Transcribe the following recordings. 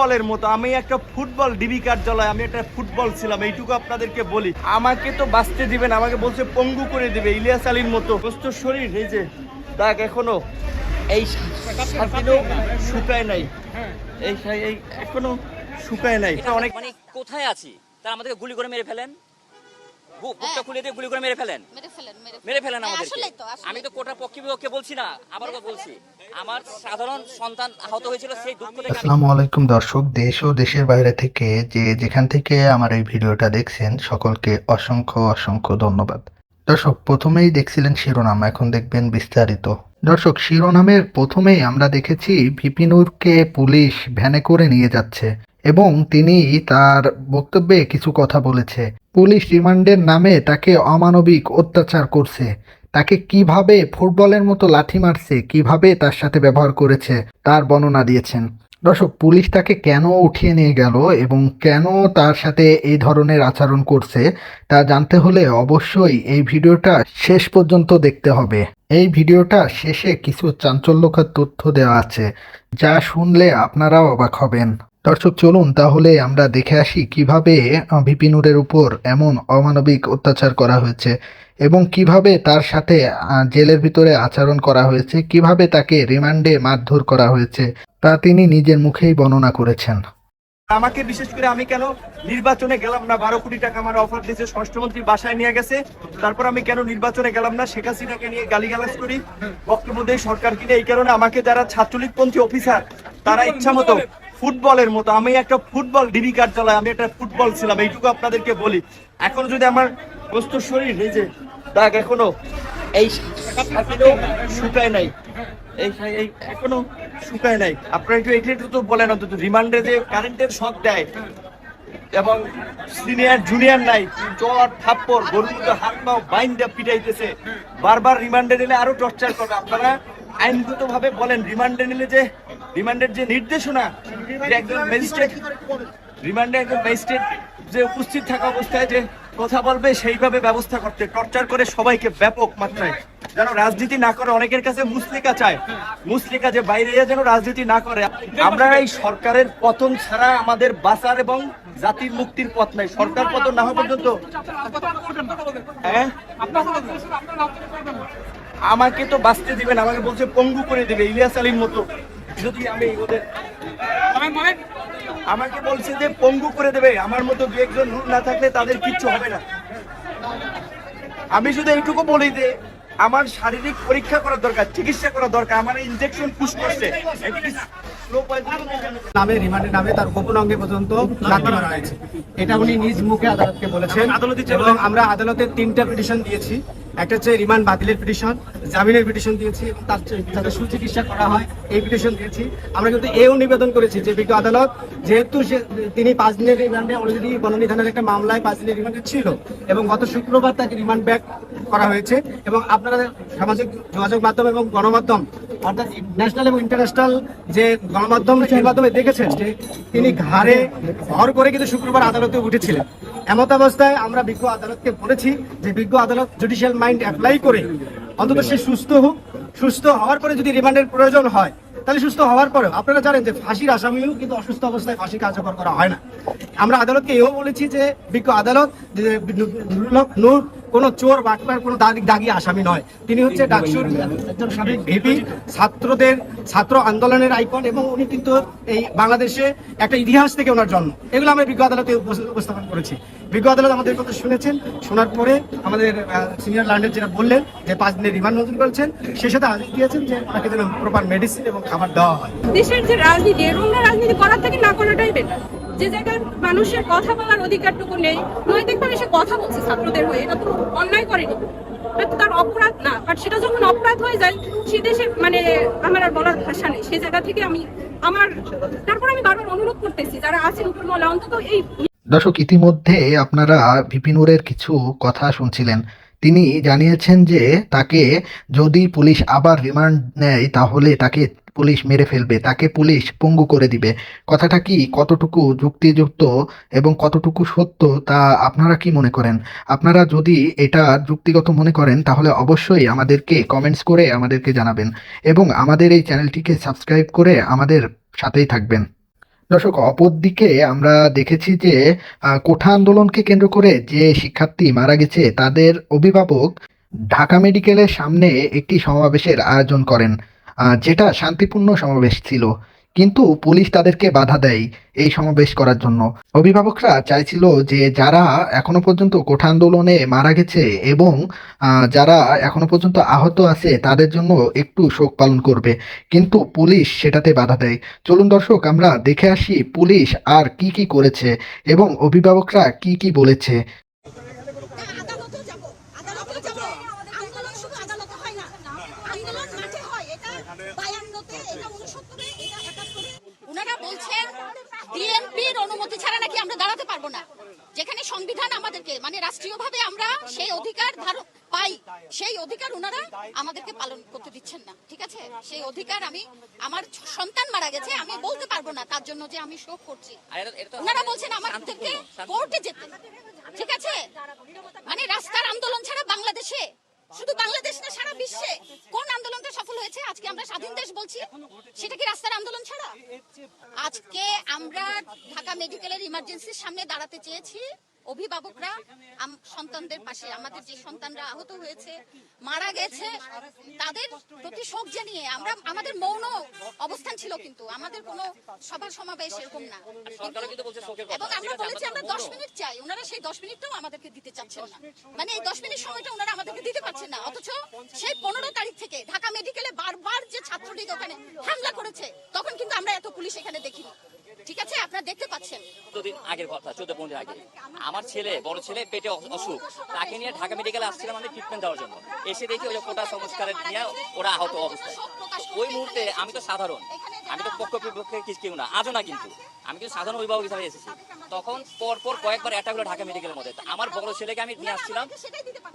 ফুটবলের মতো আমি একটা ফুটবল ডিবি কার্যালয়, আমি একটা ফুটবল ছিলাম, এইটুকু আপনাদেরকে বলি। আমাকে তো বাঁচতে দিবেন, আমাকে বলছে পঙ্গু করে দিবে ইলিয়াস আলীর মতো। সুস্থ শরীর, এই যে দাগ এখনো এই শুকায় নাই, এই এখনো শুকায় নাই। অনেক মানে কোথায় আছি তারা আমাদেরকে গুলি করে মেরে ফেলেন, বুকটা খুলে দিয়ে গুলি করে মেরে ফেলেন আমাদেরকে। আমি তো কোটার পক্ষে বিপক্ষে বলছি না, আবারও বলছি আমার সাধারণ সন্তান আহত হয়েছিল, সেই দুঃখ থেকে। আসসালামু আলাইকুম দর্শক, দেশ ও দেশের বাইরে থেকে যেখান থেকে আমার এই ভিডিওটা দেখছেন সকলকে অসংখ্য অসংখ্য ধন্যবাদ। দর্শক, প্রথমেই দেখছিলেন শিরোনাম, এখন দেখবেন বিস্তারিত। দর্শক, শিরোনামের প্রথমেই আমরা দেখেছি ভিপি নূরকে পুলিশ ভ্যানে করে নিয়ে যাচ্ছে এবং তিনি তার বক্তব্যে কিছু কথা বলেছে। পুলিশ রিমান্ডের নামে তাকে অমানবিক অত্যাচার করছে, তাকে কিভাবে ফুটবলের মতো লাথি মারছে, কিভাবে তার সাথে ব্যবহার করেছে তার বর্ণনা দিয়েছেন। দর্শক, পুলিশ তাকে কেন উঠিয়ে নিয়ে গেল এবং কেন তার সাথে এই ধরনের আচরণ করছে তা জানতে হলে অবশ্যই এই ভিডিওটা শেষ পর্যন্ত দেখতে হবে। এই ভিডিওটা শেষে কিছু চাঞ্চল্যকর তথ্য দেওয়া আছে, যা শুনলে আপনারাও অবাক হবেন। দর্শক, চলুন তাহলে আমরা দেখে আসি কিভাবে ভিপি নূরের উপর এমন অমানবিক অত্যাচার করা হয়েছে এবং কিভাবে তার সাথে জেলের ভিতরে আচরণ করা হয়েছে, কিভাবে তাকে রিমান্ডে মারধর করা হয়েছে তা তিনি নিজের মুখেই বর্ণনা করেছেন। আমাকে বিশেষ করে আমি কেন নির্বাচনে গেলাম না, 12 কোটি টাকা আমার অফার দিয়েছে, স্বরাষ্ট্রমন্ত্রী বাসায় নিয়ে গেছে, তারপর আমি কেন নির্বাচনে গেলাম না, শেখ হাসিনাকে নিয়ে গালিগালাজ করি, বক্তব্য দেই সরকারকে নিয়ে। এই কারণে আমাকে যারা ছাত্রলীগপন্থী অফিসার তারা ইচ্ছা মতো ফুটবলের মতো, আমি একটা ফুটবল ডিবি কার্যালয়, আমি একটা ফুটবল ছিলাম, এইটুকু আপনাদেরকে বলি। এখন যদি আমার সুস্থ শরীর, এই যে দাগ এখনো এই শুকায় নাই, এই এখনো শুকায় নাই। আপনারা একটু তো বলেন, অন্তত রিমান্ডে যে কারেন্টের শক দেয় এবং সিনিয়র জুনিয়র নাই, চর থাপ্পড় গরুর মতো হাত পাও বাইন্দা পিটাইতেছে, বারবার রিমান্ডে নিলে আরো টর্চার করবে। আপনারা আইনগত ভাবে বলেন, রিমান্ডে নিলে যে রিমান্ডের যে নির্দেশনা, যে একজন ম্যাজিস্ট্রেট রিমান্ডে একজন ম্যাজিস্ট্রেট যে উপস্থিত থাকা অবস্থায় যে কথা বলবে সেইভাবে ব্যবস্থা করতে, টর্চার করে সবাইকে ব্যাপক মাত্রায়, যেন রাজনীতি না করে। অনেকের কাছে মুসলিকা চায়, মুসলিকা যে বাইরে যেন রাজনীতি না করে। আমরা এই সরকারের পতন ছাড়া আমাদের বাঁচার এবং জাতির মুক্তির পথ নাই। সরকার পতন না হওয়া পর্যন্ত আমাকে তো বাঁচতে দিবেন, আমাকে বলছে পঙ্গু করে দিবে ইলিয়াস আলীর মতো। যদি আমি ওদের আমাকে বলছে যে পঙ্গু করে দেবে, আমার মতো দু একজন নূর না থাকলে তাদের কিচ্ছু হবে না। আমি শুধু এইটুকু বলি যে আমার শারীরিক পরীক্ষা করার দরকার, চিকিৎসা করা দরকার। আমার ইনজেকশন পুশ করছে, নামে রিমান্ডের নামে তার গোপন অঙ্গে পর্যন্ত লাথি মারা হয়েছে, এটা উনি নিজ মুখে আদালতকে বলেছেন। এবং আমরা আদালতে 3টা পিটিশন দিয়েছি, একটা হচ্ছে রিমান্ড বাতিলের পিটিশন, জামিনের পিটিশন দিয়েছি এবং তার যাতে সুচিকিৎসা করা হয় এই পিটিশন দিয়েছি। আমরা কিন্তু এও নিবেদন করেছি যে বিজ্ঞ আদালত, যেহেতু তিনি 5 দিনের রিমান্ডে অলরেডি বনানী থানার একটা মামলায় 5 দিনের রিমান্ডে ছিল এবং গত শুক্রবার তাকে রিমান্ড ব্যাক করা হয়েছে। এবং আপনারা সামাজিক যোগাযোগ মাধ্যম এবং গণমাধ্যম অর্থাৎ ন্যাশনাল এবং ইন্টারন্যাশনাল যে গণমাধ্যম সেই মাধ্যমে দেখেছেন যে তিনি ঘাড়ে ভর করে কিন্তু শুক্রবার আদালতে উঠেছিলেন। এমত অবস্থায় আমরা বিজ্ঞ আদালতকে বলেছি যে বিজ্ঞ আদালত জুডিশিয়াল মাইন্ড অ্যাপ্লাই করে অন্তত সে সুস্থ হোক, সুস্থ হওয়ার পরে যদি রিমান্ডের প্রয়োজন হয় তাহলে সুস্থ হওয়ার পরেও, আপনারা জানেন যে ফাঁসির আসামিও কিন্তু অসুস্থ অবস্থায় ফাঁসি কার্যকর করা হয় না। আমরা আদালতকে এও বলেছি যে বিজ্ঞ আদালত যে নূর কোনো চোর বাটপার কোনো দাগি আসামি নয়, তিনি হচ্ছে ডাকসুর একজন সাবেক ভিপি, ছাত্র আন্দোলনের আইকন এবং উনি কিন্তু এই বাংলাদেশে একটা ইতিহাস থেকে ওনার জন্ম। এগুলো আমরা বিজ্ঞ আদালতে উপস্থাপন করেছি। বিজ্ঞ আদালত আমাদের কথা শুনেছেন, শোনার পরে আমাদের সিনিয়র লার্নার যেটা বললেন যে 5 দিনের রিমান্ড মঞ্জুর করেছেন, সেই সাথে আদেশ দিয়েছেন যে তাকে যেন প্রপার মেডিসিন এবং খাবার দেওয়া হয়। দেশের যে রাজনীতি, রাজনীতি করার থেকে না করাটাই বেটার। যে জায়গায় মানুষের কথা বলার অধিকারটুকু নেই, নৈতিকভাবে সে কথা বলছে ছাত্রদের হয়ে, এটা তো অন্যায় করেনি, এটা তার অপরাধ না। বাট সেটা যখন অপরাধ হয়ে যায় সে দেশে মানে আমার আর বলার ভাষা নেই। সেই জায়গা থেকে আমি তারপর আমি বারবার অনুরোধ করতেছি যারা আছেন উপর মহলে, অন্তত এই। দর্শক, ইতিমধ্যে আপনারা ভিপি নূরের কিছু কথা শুনছিলেন। তিনি জানিয়েছেন যে তাকে যদি পুলিশ আবার রিমান্ড নেয় তাহলে তাকে পুলিশ মেরে ফেলবে, তাকে পুলিশ পঙ্গু করে দিবে। কথাটা কি কতটুকু যুক্তিযুক্ত এবং কতটুকু সত্য তা আপনারা কি মনে করেন? আপনারা যদি এটা যুক্তিগত মনে করেন তাহলে অবশ্যই আমাদেরকে কমেন্টস করে আমাদেরকে জানাবেন এবং আমাদের এই চ্যানেলটিকে সাবস্ক্রাইব করে আমাদের সাথেই থাকবেন। দর্শক, অপরদিকে আমরা দেখেছি যে কোঠা আন্দোলনকে কেন্দ্র করে যে শিক্ষার্থী মারা গেছে তাদের অভিভাবক ঢাকা মেডিকেলের সামনে একটি সমাবেশের আয়োজন করেন, যেটা শান্তিপূর্ণ সমাবেশ ছিল, কিন্তু পুলিশ তাদেরকে বাধা দেয় এই সমাবেশ করার জন্য। অভিভাবকরা চাইছিল যে যারা এখনো পর্যন্ত কোঠা আন্দোলনে মারা গেছে এবং যারা এখনো পর্যন্ত আহত আছে তাদের জন্য একটু শোক পালন করবে, কিন্তু পুলিশ সেটাতে বাধা দেয়। চলুন দর্শক, আমরা দেখে আসি পুলিশ আর কি কি করেছে এবং অভিভাবকরা কি কি বলেছে। আদালতেও যাব, আদালতেও যাব। আন্দোলন শুধু আদালতে হয় না, আন্দোলন মাঠে হয়। এটা 52-তে, এটা 69-এ, এটা 71-এ। ওনারা বলছেন ডিএমপির অনুমতি ছাড়া নাকি আমরা দাঁড়াতে পারবো না, যেখানে সংবিধান আমাদেরকে মানে রাষ্ট্রীয়ভাবে আমরা সেই অধিকার পাই, সেই অধিকার ওনারা আমাদেরকে পালন করতে দিচ্ছেন না। ঠিক আছে, সেই অধিকার আমার সন্তান মারা গেছে, আমি বলতে পারবো না তার জন্য যে আমি শোক করছি। ওনারা বলছেন আমাদেরকে কোর্টে যেতে। ঠিক আছে, মানে রাস্তার আন্দোলন ছাড়া বাংলাদেশে, শুধু বাংলাদেশ না সারা বিশ্বে কোন আন্দোলনটা সফল হয়েছে? আজকে আমরা স্বাধীন দেশ বলছি, সেটা কি রাস্তার আন্দোলন ছাড়া? আজকে আমরা ঢাকা মেডিকেলের ইমার্জেন্সির সামনে দাঁড়াতে চেয়েছি অভিভাবকরা সন্তানদের পাশে। আমাদের যে সন্তানরা আহত হয়েছে, মারা গেছে, তাদের প্রতি শোক জানিয়ে আমাদের মৌন অবস্থান ছিল, কিন্তু আমাদের কোনো সভা সমাবেশ এরকম না। এবং আমরা বলেছি আমরা 10 মিনিট চাই, ওনারা সেই 10 মিনিটটাও আমাদেরকে দিতে চাচ্ছেন না। মানে এই 10 মিনিট সময়টা ওনারা আমাদেরকে দিতে পারছেন না, অথচ সেই 15 তারিখ থেকে ঢাকা মেডিকেলে বারবার যে ছাত্রলীগ ওখানে হামলা করেছে, তখন কিন্তু আমরা এত পুলিশ এখানে দেখিনি। ঠিক আছে, আপনারা দেখতে পাচ্ছেন। 14 দিন আগের কথা, 14-15 দিন আগে আমার বড় ছেলে পেটে অসুখ, তাকে নিয়ে ঢাকা মেডিকেলে আসছিলাম আমি ট্রিটমেন্ট দেওয়ার জন্য। এসে দেখি ওই কোটা সংস্কারের নিয়ে ওরা আহত অবস্থায়। ওই মুহূর্তে আমি তো সাধারণ, আমি তো পক্ষ বিপক্ষে কেউ না, আজও না, কিন্তু আমি কিন্তু সাধারণ অভিভাবক হিসাবে এসেছি। তখন পরপর কয়েকবার অ্যাটাক হলো ঢাকা মেডিকেলের মধ্যে। আমার বড় ছেলেকে আমি নিয়ে আসছিলাম,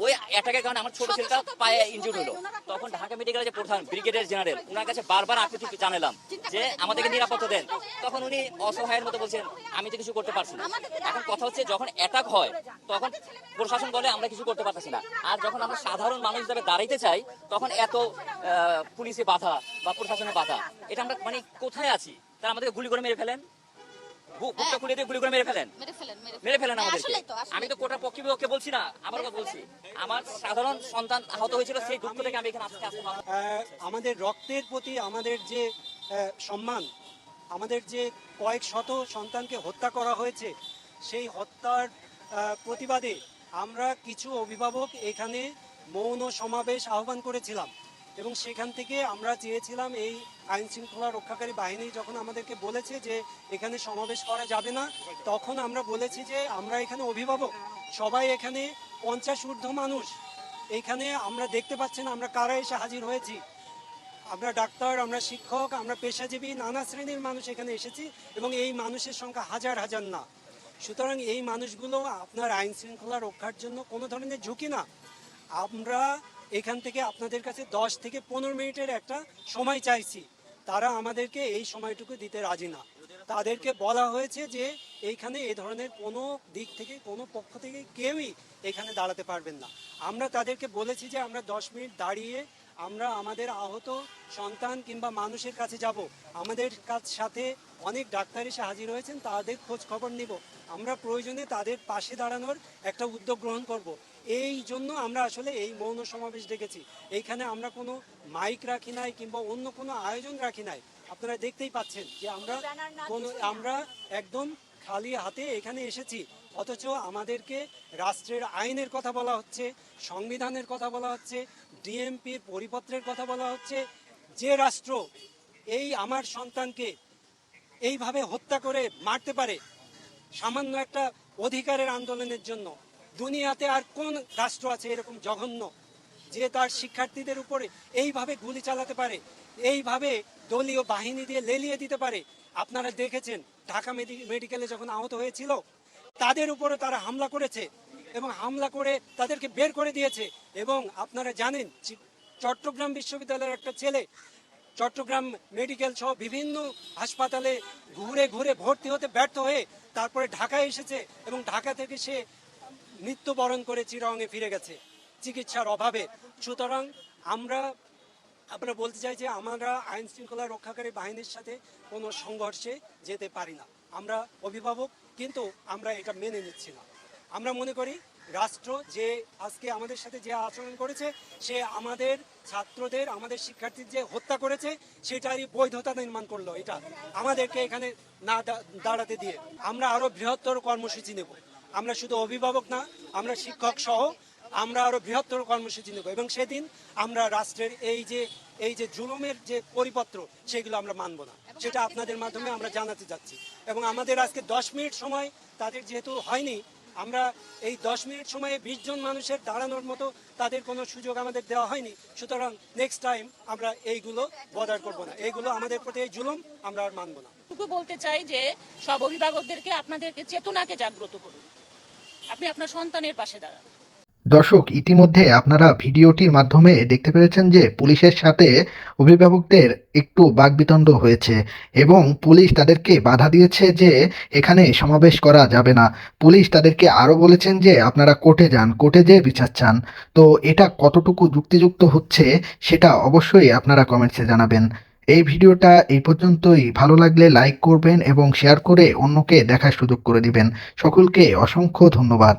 ওই অ্যাটাকের কারণে আমার ছোট ছেলেটা পায়ে ইনজুর্ড হলো। তখন ঢাকা মেডিকেলের যে প্রধান ব্রিগেডিয়ার জেনারেল, ওনার কাছে বারবার আকুতি জানালাম যে আমাদেরকে নিরাপত্তা দেন। তখন উনি অসহায়ের মতো বলছেন আমি তো কিছু করতে পারছি না। এখন কথা হচ্ছে যখন অ্যাটাক হয় তখন প্রশাসন বলে আমরা কিছু করতে পারছি না, আর যখন আমরা সাধারণ মানুষ হিসাবে দাঁড়াইতে চাই তখন এত পুলিশে বাধা বা প্রশাসনের বাধা। এটা আমরা মানে কোথায় আছি? তারা আমাদেরকে গুলি করে মেরে ফেলেন, বুকটা খুলে দিয়ে গুলি করে মেরে ফেলেন আমাদেরকে। আমি তো কোটার পক্ষে বিপক্ষে বলছি না, আবারও বলছি আমার সাধারণ সন্তান আহত হয়েছিল, সেই দুঃখ থেকে আমি এখানে আসতে আমাদের রক্তের প্রতি আমাদের যে সম্মান, আমাদের যে কয়েক শত সন্তানকে হত্যা করা হয়েছে, সেই হত্যার প্রতিবাদে আমরা কিছু অভিভাবক এখানে মৌন সমাবেশ আহ্বান করেছিলাম এবং সেখান থেকে আমরা চেয়েছিলাম এই আইন শৃঙ্খলা রক্ষাকারী বাহিনী যখন আমাদেরকে বলেছে যে এখানে সমাবেশ করা যাবে না, তখন আমরা বলেছি যে আমরা এখানে অভিভাবক, সবাই এখানে 50 ঊর্ধ্ব মানুষ এখানে, আমরা দেখতে পাচ্ছেন আমরা কারা এসে হাজির হয়েছি। আমরা ডাক্তার, আমরা শিক্ষক, আমরা পেশাজীবী, নানা শ্রেণীর মানুষ এখানে এসেছি এবং এই মানুষের সংখ্যা হাজার হাজার না। সুতরাং এই মানুষগুলো আপনার আইন শৃঙ্খলা রক্ষার জন্য কোনো ধরনের ঝুঁকি না। আমরা এখান থেকে আপনাদের কাছে 10 থেকে 15 মিনিটের একটা সময় চাইছি, তারা আমাদেরকে এই সময়টুকু দিতে রাজি না। তাদেরকে বলা হয়েছে যে এইখানে এই ধরনের কোনো দিক থেকে কোনো পক্ষ থেকে কেউই এখানে দাঁড়াতে পারবেন না। আমরা তাদেরকে বলেছি যে আমরা 10 মিনিট দাঁড়িয়ে আমরা আমাদের আহত সন্তান কিংবা মানুষের কাছে যাব, আমাদের সাথে অনেক ডাক্তার এসে হাজির হয়েছেন, তাদের খোঁজ খবর নিব, আমরা প্রয়োজনে তাদের পাশে দাঁড়ানোর একটা উদ্যোগ গ্রহণ করব। এই জন্য আমরা আসলে এই মৌন সমাবেশ ডেকেছি। এইখানে আমরা কোনো মাইক রাখি নাই কিংবা অন্য কোনো আয়োজন রাখি নাই। আপনারা দেখতেই পাচ্ছেন যে আমরা একদম খালি হাতে এখানে এসেছি, অথচ আমাদেরকে রাষ্ট্রের আইনের কথা বলা হচ্ছে, সংবিধানের কথা বলা হচ্ছে, ডিএমপির পরিপত্রের কথা বলা হচ্ছে। যে রাষ্ট্র এই আমার সন্তানকে এইভাবে হত্যা করে মারতে পারে সামান্য একটা অধিকারের আন্দোলনের জন্য, দুনিয়াতে আর কোন রাষ্ট্র আছে এরকম জঘন্য যে তার শিক্ষার্থীদের উপরে এইভাবে গুলি চালাতে পারে, এইভাবে দলীয় বাহিনী দিয়ে লেলিয়ে দিতে পারে? আপনারা দেখেছেন ঢাকা মেডিকেলে যখন আহত হয়েছিল তাদের উপরে তারা হামলা করেছে এবং হামলা করে তাদেরকে বের করে দিয়েছে। এবং আপনারা জানেন চট্টগ্রাম বিশ্ববিদ্যালয়ের একটা ছেলে চট্টগ্রাম মেডিকেল সহ বিভিন্ন হাসপাতালে ঘুরে ঘুরে ভর্তি হতে ব্যর্থ হয়ে তারপরে ঢাকায় এসেছে এবং ঢাকা থেকে সে মৃত্যুবরণ করে চিরঙে ফিরে গেছে চিকিৎসার অভাবে। সুতরাং আমরা আমরা বলতে চাই যে আমরা আইন শৃঙ্খলা রক্ষাকারী বাহিনীর সাথে কোনো সংঘর্ষে যেতে পারি না। আমরা অভিভাবক, কিন্তু আমরা এটা মেনে নিচ্ছি না। আমরা মনে করি রাষ্ট্র যে আজকে আমাদের সাথে যে আচরণ করেছে, সে আমাদের ছাত্রদের, আমাদের শিক্ষার্থীদের যে হত্যা করেছে সেটারই বৈধতা নির্মাণ করলো। এটা আমাদেরকে এখানে না দাঁড়াতে দিয়ে আমরা আরো বৃহত্তর কর্মসূচি নেব। আমরা শুধু অভিভাবক না, আমরা শিক্ষক সহ আমরা আরো বৃহত্তর কর্মসূচি নেব, এবং সেদিন আমরা রাষ্ট্রের এই যে জুলুমের যে পরিপত্র সেগুলো আমরা মানব না, সেটা আপনাদের মাধ্যমে আমরা জানাতে যাচ্ছি। এবং আমাদের আজকে 10 মিনিট সময় তাদের যেহেতু হয়নি, আমরা এই 10 মিনিট সময়ে 20 জন মানুষের দাঁড়ানোর মতো তাদের কোনো সুযোগ আমাদের দেওয়া হয়নি। সুতরাং নেক্সট টাইম আমরা এইগুলো বর্ডার করব না, এইগুলো আমাদের প্রতি এই জুলুম আমরা আর মানব না। বলতে চাই যে সব অভিভাবকদেরকে আপনাদেরকে চেতনাকে জাগ্রত করুন, আপনি আপনার সন্তানের পাশে দাঁড়ান। দর্শক, ইতিমধ্যে আপনারা ভিডিওটির মাধ্যমে দেখতে পেরেছেন যে পুলিশের সাথে অভিভাবকদের একটু বাকবিতণ্ড হয়েছে এবং পুলিশ তাদেরকে বাধা দিয়েছে যে এখানে সমাবেশ করা যাবে না। পুলিশ তাদেরকে আরও বলেছেন যে আপনারা কোর্টে যান, কোর্টে যেয়ে বিচার চান। তো এটা কতটুকু যুক্তিযুক্ত হচ্ছে সেটা অবশ্যই আপনারা কমেন্টসে জানাবেন। এই ভিডিওটা এই পর্যন্তই। ভালো লাগলে লাইক করবেন এবং শেয়ার করে অন্যকে দেখার সুযোগ করে দিবেন। সকলকে অসংখ্য ধন্যবাদ।